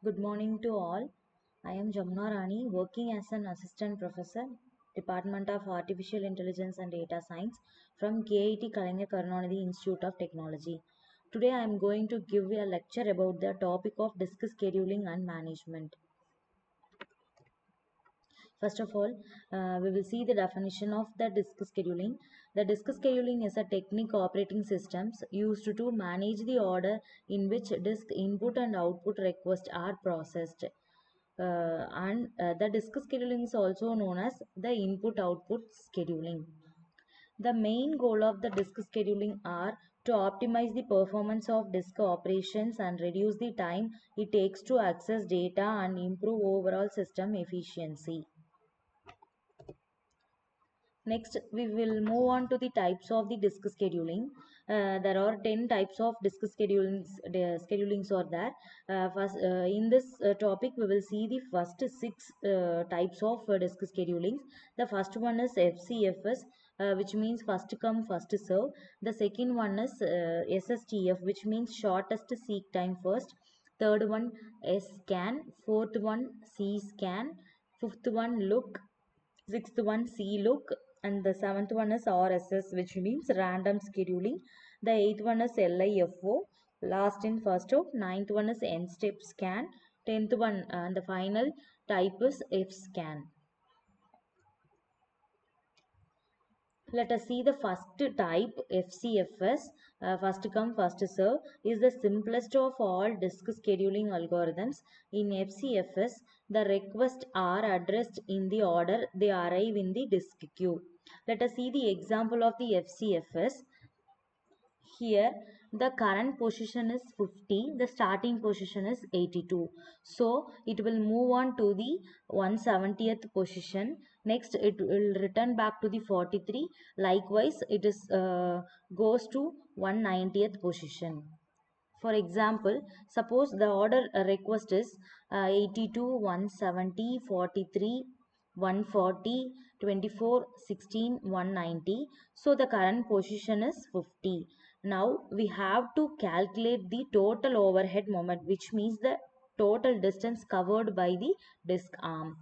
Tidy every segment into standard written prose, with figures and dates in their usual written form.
Good morning to all. I am Jamna Rani, working as an assistant professor, Department of Artificial Intelligence and Data Science from KIT Kalaignar Karunanidhi Institute of Technology. Today I am going to give you a lecture about the topic of disk scheduling and management. First of all, we will see the definition of the disk scheduling. The disk scheduling is a technique operating systems used to manage the order in which disk input and output requests are processed. And the disk scheduling is also known as the input output scheduling. The main goal of the disk scheduling are to optimize the performance of disk operations and reduce the time it takes to access data and improve overall system efficiency. Next, we will move on to the types of the disk scheduling. There are 10 types of disk schedulings are there. In this topic, we will see the first six types of disk schedulings. The first one is FCFS, which means first come, first serve. The second one is SSTF, which means shortest seek time first. Third one, SCAN. Fourth one, C-scan. Fifth one, look. Sixth one, C look, and the seventh one is RSS, which means random scheduling. The eighth one is LIFO, last in first out. Ninth one is end step scan. Tenth one and the final type is F scan. Let us see the first type, FCFS, first come first serve, is the simplest of all disk scheduling algorithms. In FCFS, the requests are addressed in the order they arrive in the disk queue. Let us see the example of the FCFS. Here the current position is 50, the starting position is 82. So it will move on to the 170th position. Next it will return back to the 43. Likewise it is goes to 190th position. For example, suppose the order request is 82, 170, 43, 140, 24, 16, 190. So the current position is 50. Now we have to calculate the total overhead moment, which means the total distance covered by the disk arm.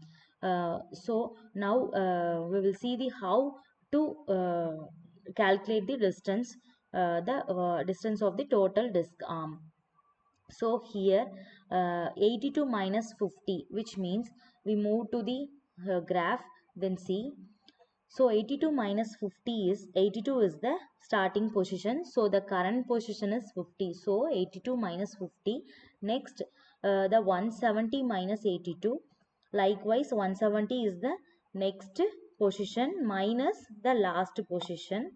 So now we will see the how to calculate the distance, the distance of the total disk arm. So here 82 minus 50, which means we move to the graph, then see. So 82 minus 50 is 82 is the starting position. So the current position is 50. So 82 minus 50. Next the 170 minus 82. Likewise 170 is the next position minus the last position.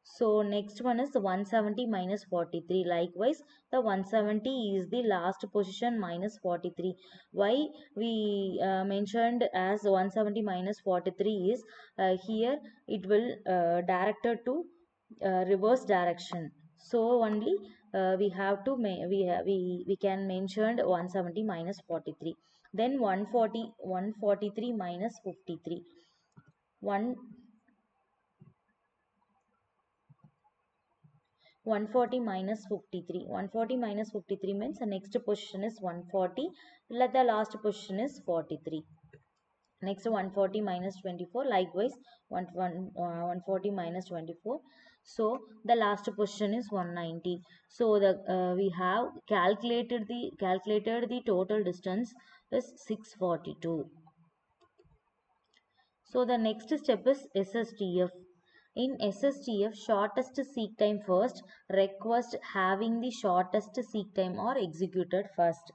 So next one is 170 minus 43. Likewise, the 170 is the last position minus 43. Why we mentioned as 170 minus 43 is here it will directed to reverse direction. So only we have to we can mention 170 minus 43. Then 140 143 minus 53. 1 140 minus 53. 140 minus 53 means the next position is 140. Let the last position is 43. Next 140 minus 24. Likewise 140 minus 24. So the last position is 190. So the we have calculated the total distance is 642. So the next step is SSTF. In SSTF, shortest seek time first, request having the shortest seek time are executed first.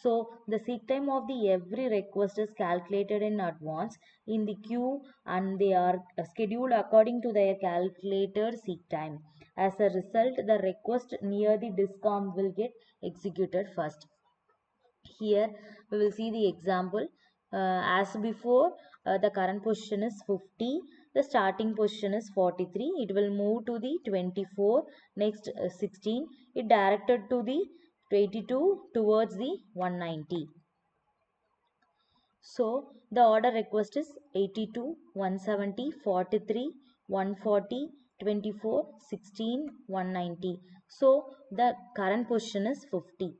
So the seek time of the every request is calculated in advance in the queue, and they are scheduled according to their calculated seek time. As a result, the request near the disk arm will get executed first. Here we will see the example. As before, the current position is 50. The starting position is 43. It will move to the 24. Next 16. It directed to the 82 towards the 190. So the order request is 82, 170, 43, 140, 24, 16, 190. So the current position is 50.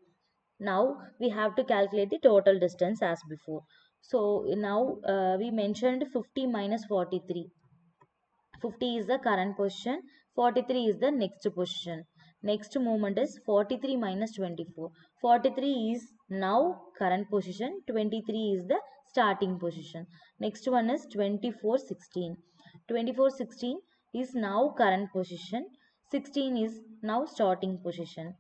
Now we have to calculate the total distance as before. So now we mentioned 50 minus 43. 50 is the current position, 43 is the next position. Next movement is 43 minus 24. 43 is now current position, 23 is the starting position. Next one is 24 16. 24 16 is now current position, 16 is now starting position.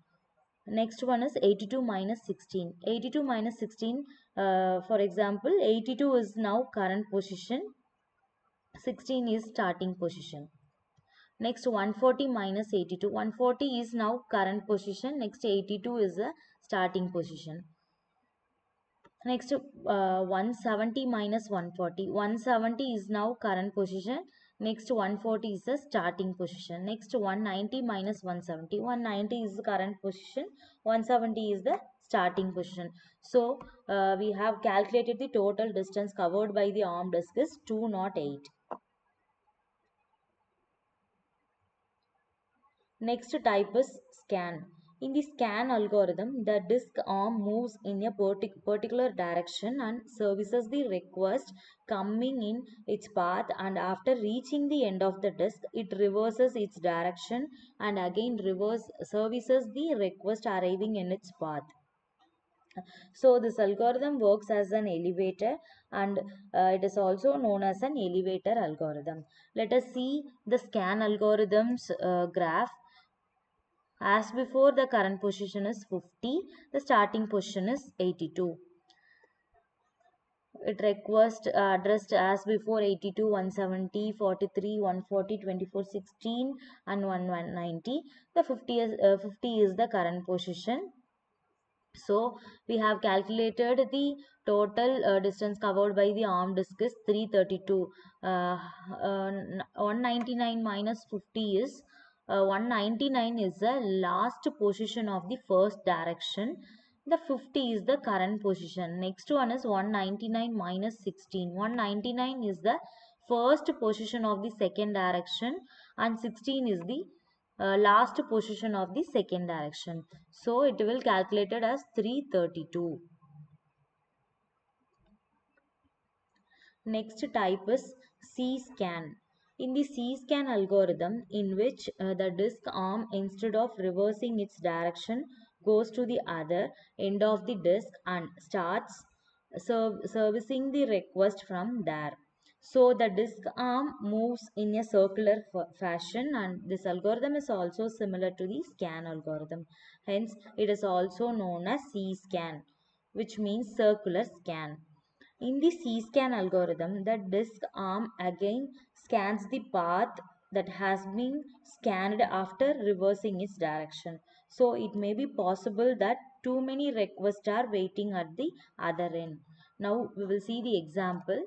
Next one is 82 minus 16. 82 minus 16, for example, 82 is now current position, 16 is starting position. Next 140 minus 82. 140 is now current position. Next 82 is the starting position. Next 170 minus 140. 170 is now current position. Next 140 is the starting position. Next 190 minus 170. 190 is the current position. 170 is the starting position. So we have calculated the total distance covered by the arm disc is 208. Next type is scan. In the scan algorithm, the disk arm moves in a particular direction and services the request coming in its path, and after reaching the end of the disk, it reverses its direction and again reverse services the request arriving in its path. So this algorithm works as an elevator, and it is also known as an elevator algorithm. Let us see the scan algorithm's graph. As before, the current position is 50, the starting position is 82. It request addressed as before 82, 170, 43, 140, 24, 16 and 190. The 50 is the current position. So we have calculated the total distance covered by the arm disk is 332. 199 minus 50 is 199 is the last position of the first direction. The 50 is the current position. Next one is 199 minus 16. 199 is the first position of the second direction, and 16 is the last position of the second direction. So it will calculated as 332. Next type is C-scan. In the C-scan algorithm, in which the disk arm, instead of reversing its direction, goes to the other end of the disk and starts servicing the request from there. So the disk arm moves in a circular fashion, and this algorithm is also similar to the scan algorithm. Hence, it is also known as C-scan, which means circular scan. In the C-scan algorithm, the disk arm again scans the path that has been scanned after reversing its direction. So it may be possible that too many requests are waiting at the other end. Now we will see the example.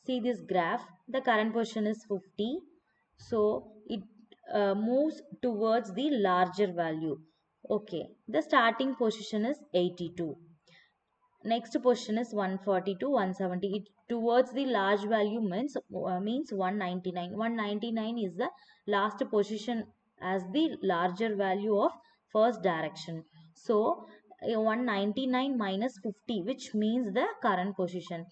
See this graph. The current position is 50. So it moves towards the larger value. Okay. The starting position is 82. Next position is 140 to 170. It towards the large value means 199. 199 is the last position as the larger value of first direction. So 199 minus 50, which means the current position.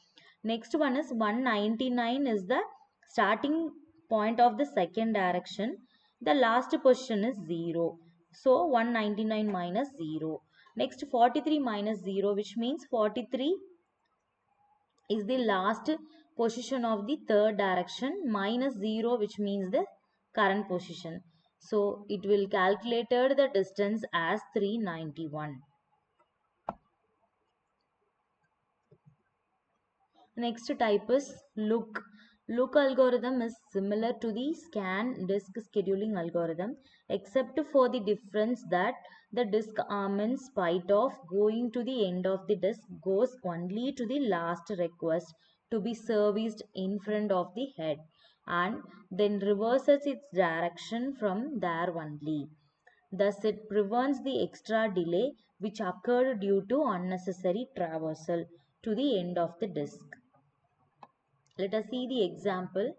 Next one is 199 is the starting point of the second direction. The last position is 0. So 199 minus 0. Next 43 minus 0, which means 43 is the last position of the third direction, minus 0, which means the current position. So it will calculated the distance as 391. Next type is look. Look algorithm is similar to the scan disk scheduling algorithm, except for the difference that the disk arm, in spite of going to the end of the disk, goes only to the last request to be serviced in front of the head, and then reverses its direction from there only. Thus, it prevents the extra delay which occurred due to unnecessary traversal to the end of the disk. Let us see the example.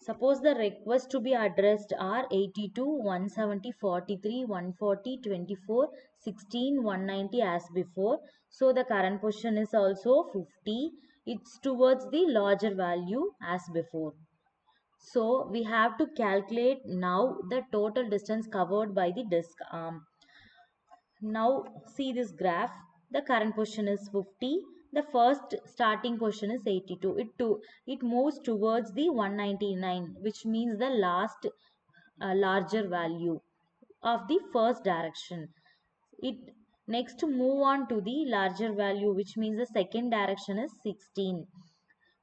Suppose the requests to be addressed are 82, 170, 43, 140, 24, 16, 190 as before. So the current position is also 50. It's towards the larger value as before. So we have to calculate now the total distance covered by the disk arm. Now see this graph. The current position is 50. The first starting position is 82. It moves towards the 199, which means the last larger value of the first direction. It next move on to the larger value, which means the second direction is 16.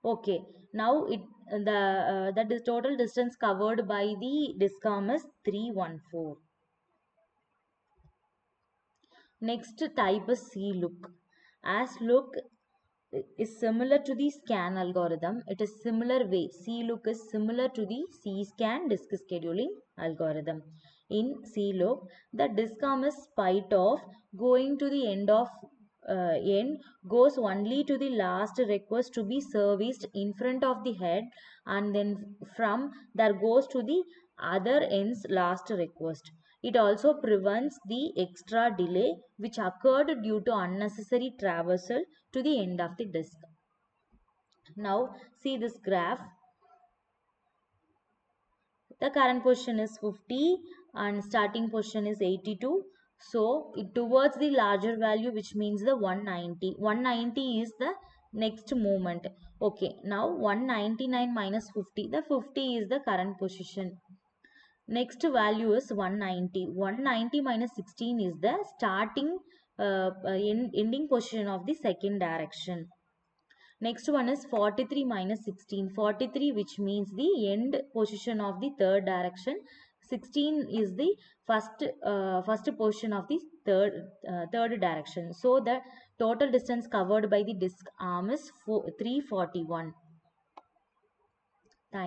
Okay, now the total distance covered by the disk arm is 314. Next type is C look. As look is similar to the scan algorithm, it is similar way. C look is similar to the C scan disk scheduling algorithm. In C look, the disk arm is spite of going to the end goes only to the last request to be serviced in front of the head, and then from there goes to the other end's last request. It also prevents the extra delay which occurred due to unnecessary traversal to the end of the disk. Now see this graph. The current position is 50 and starting position is 82. So it towards the larger value, which means the 190. 190 is the next movement. Okay, now 199 minus 50. The 50 is the current position. Next value is 190. 190 minus 16 is the starting ending position of the second direction. Next one is 43 minus 16. 43, which means the end position of the third direction. 16 is the first position of the third direction. So the total distance covered by the disk arm is 341.